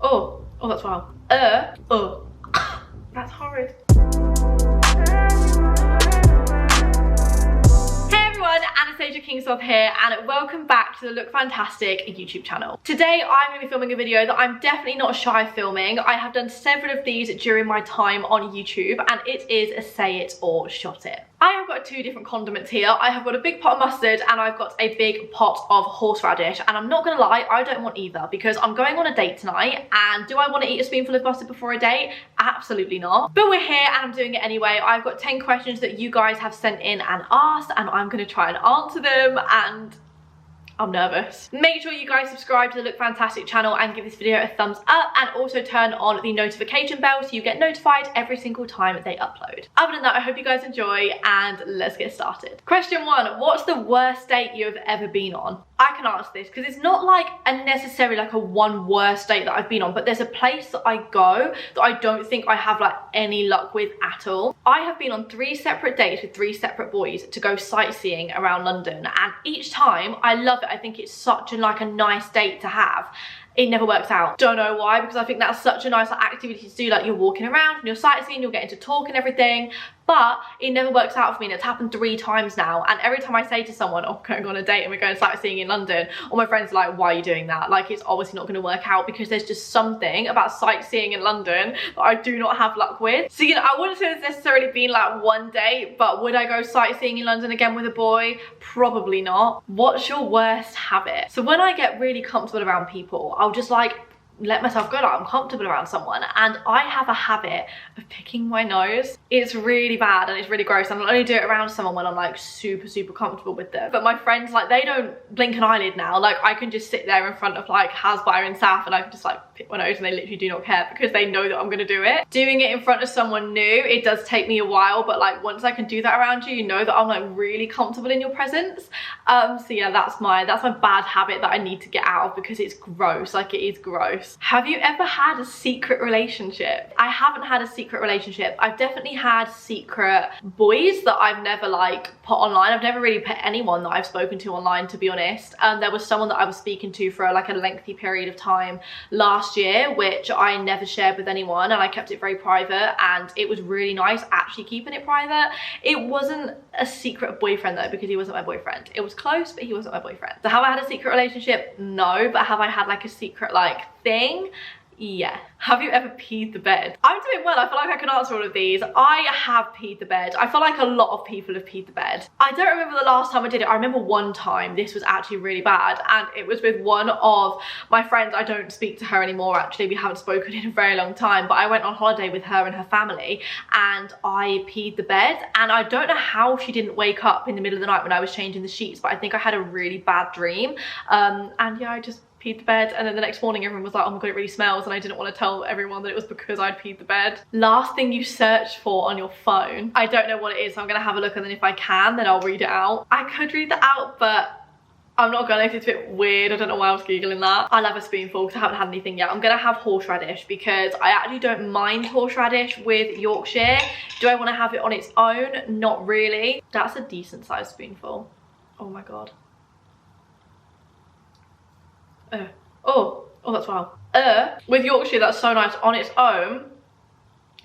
Oh, that's wild. That's horrid. Anastasia Kingsnorth here, and welcome back to the Look Fantastic YouTube channel. Today I'm going to be filming a video that I'm definitely not shy of filming. I have done several of these during my time on YouTube, and it is a say it or shot it. I have got two different condiments here. I have got a big pot of mustard and I've got a big pot of horseradish, and I'm not gonna lie, I don't want either because I'm going on a date tonight, and do I want to eat a spoonful of mustard before a date? Absolutely not. But we're here and I'm doing it anyway. I've got 10 questions that you guys have sent in and asked, and I'm gonna try and answer them, and I'm nervous. Make sure you guys subscribe to the Look Fantastic channel and give this video a thumbs up, and also turn on the notification bell so you get notified every single time they upload. Other than that, I hope you guys enjoy, and let's get started. Question 1, what's the worst date you have ever been on? I can answer this because it's not like necessarily like a one worst date that I've been on, but there's a place that I go that I don't think I have like any luck with at all. I have been on 3 separate dates with 3 separate boys to go sightseeing around London, and each time I love it. I think it's such a nice date to have. It never works out. Don't know why, because I think that's such a nice activity to do. Like, you're walking around and you're sightseeing, you're getting to talk and everything, but it never works out for me, and it's happened 3 times now. And every time I say to someone, oh, I'm going on a date and we're going sightseeing in London, all my friends are like, why are you doing that? Like, it's obviously not going to work out, because there's just something about sightseeing in London that I do not have luck with. So, you know, I wouldn't say it's necessarily been like one date, but would I go sightseeing in London again with a boy? Probably not. What's your worst habit? So when I get really comfortable around people, I'll just like let myself go, like I'm comfortable around someone, and I have a habit of picking my nose. It's really bad and it's really gross, and I'll only do it around someone when I'm like super comfortable with them. But my friends, like, they don't blink an eyelid now. Like, I can just sit there in front of like Hasbury and Saf and I can just like pick my nose, and they literally do not care because they know that I'm gonna do it. Doing it in front of someone new, it does take me a while, but like once I can do that around you, you know that I'm like really comfortable in your presence. So yeah, that's my bad habit that I need to get out of, because it's gross. Like, it is gross. Have you ever had a secret relationship? I haven't had a secret relationship. I've definitely had secret boys that I've never like put online. I've never really put anyone that I've spoken to online, to be honest. There was someone that I was speaking to for like a lengthy period of time last year, which I never shared with anyone, and I kept it very private, and it was really nice actually keeping it private. It wasn't a secret boyfriend though, because he wasn't my boyfriend. It was close, but he wasn't my boyfriend. So have I had a secret relationship? No. But have I had like a secret like thing? Yeah. Have you ever peed the bed? I'm doing well. I feel like I can answer all of these. I have peed the bed. I feel like a lot of people have peed the bed. I don't remember the last time I did it. I remember one time this was actually really bad, and it was with one of my friends. I don't speak to her anymore, actually. We haven't spoken in a very long time, but I went on holiday with her and her family, and I peed the bed, and I don't know how she didn't wake up in the middle of the night when I was changing the sheets, but I think I had a really bad dream. And yeah, I just peed the bed, and then the next morning everyone was like, oh my god, it really smells, and I didn't want to tell everyone that it was because I'd peed the bed. Last thing you searched for on your phone. I don't know what it is, so I'm gonna have a look, and then if I can, then I'll read it out. I could read that out, but I'm not gonna, it's a bit weird. I don't know why I was googling that. I'll have a spoonful because I haven't had anything yet. I'm gonna have horseradish because I actually don't mind horseradish with Yorkshire. Do I want to have it on its own? Not really. That's a decent sized spoonful. Oh my god. Oh, that's wild. With Yorkshire, that's so nice on its own.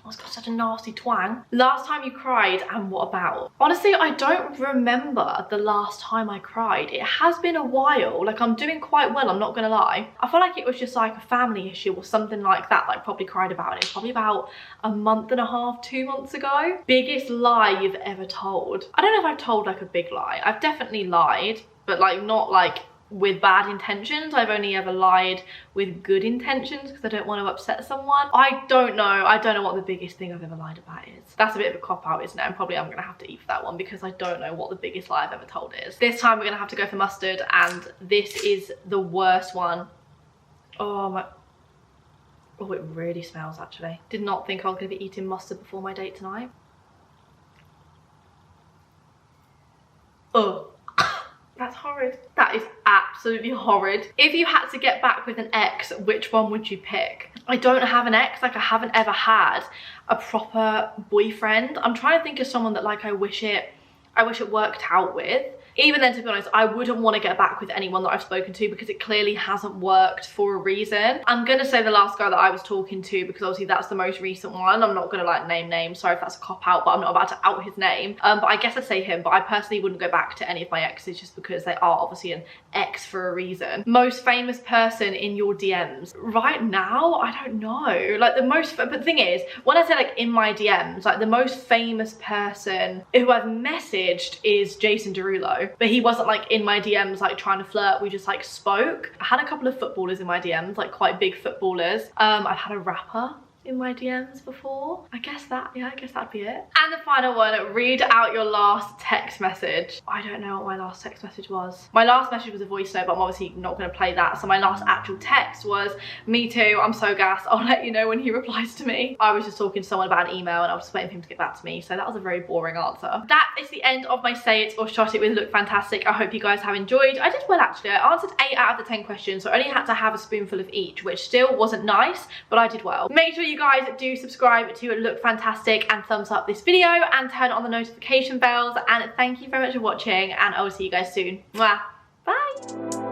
Oh, it's got such a nasty twang. Last time you cried, and what about? Honestly, I don't remember the last time I cried. It has been a while. Like, I'm doing quite well, I'm not gonna lie. I feel like it was just like a family issue or something like that I probably cried about. And it's probably about a month and a half, 2 months ago. Biggest lie you've ever told? I don't know if I've told like a big lie. I've definitely lied, but like not like with bad intentions. I've only ever lied with good intentions because I don't want to upset someone. I don't know what the biggest thing I've ever lied about is. That's a bit of a cop-out, isn't it? And probably I'm gonna have to eat for that one because I don't know what the biggest lie I've ever told is. This time we're gonna have to go for mustard, and this is the worst one. Oh my, oh, it really smells actually. Did not think I was gonna be eating mustard before my date tonight. Oh, that's horrid. That is absolutely horrid. If you had to get back with an ex, which one would you pick? I don't have an ex. Like, I haven't ever had a proper boyfriend. I'm trying to think of someone that like I wish it worked out with. even then, to be honest, I wouldn't want to get back with anyone that I've spoken to because it clearly hasn't worked for a reason. I'm gonna say the last guy that I was talking to because obviously that's the most recent one. I'm not gonna like name names, sorry if that's a cop out, but I'm not about to out his name. But I guess I say him, but I personally wouldn't go back to any of my exes just because they are obviously an ex for a reason. Most famous person in your DMs right now, I don't know. Like but the thing is, when I say like in my DMs, like the most famous person who I've messaged is Jason Derulo, but he wasn't like in my DMs like trying to flirt. We just like spoke. I had a couple of footballers in my DMs, like quite big footballers. I've had a rapper in my DMs before. I guess that'd be it. And the final one, read out your last text message. I don't know what my last text message was. My last message was a voice note, but I'm obviously not gonna play that. So my last actual text was, me too, I'm so gassed, I'll let you know when he replies to me. I was just talking to someone about an email and I was just waiting for him to get back to me. So that was a very boring answer. That is the end of my say it or shot it with Look Fantastic. I hope you guys have enjoyed. I did well actually. I answered 8 out of the 10 questions, so I only had to have a spoonful of each, which still wasn't nice, but I did well. Make sure you guys do subscribe to Look Fantastic and thumbs up this video and turn on the notification bells, and thank you very much for watching, and I will see you guys soon. Mwah. Bye.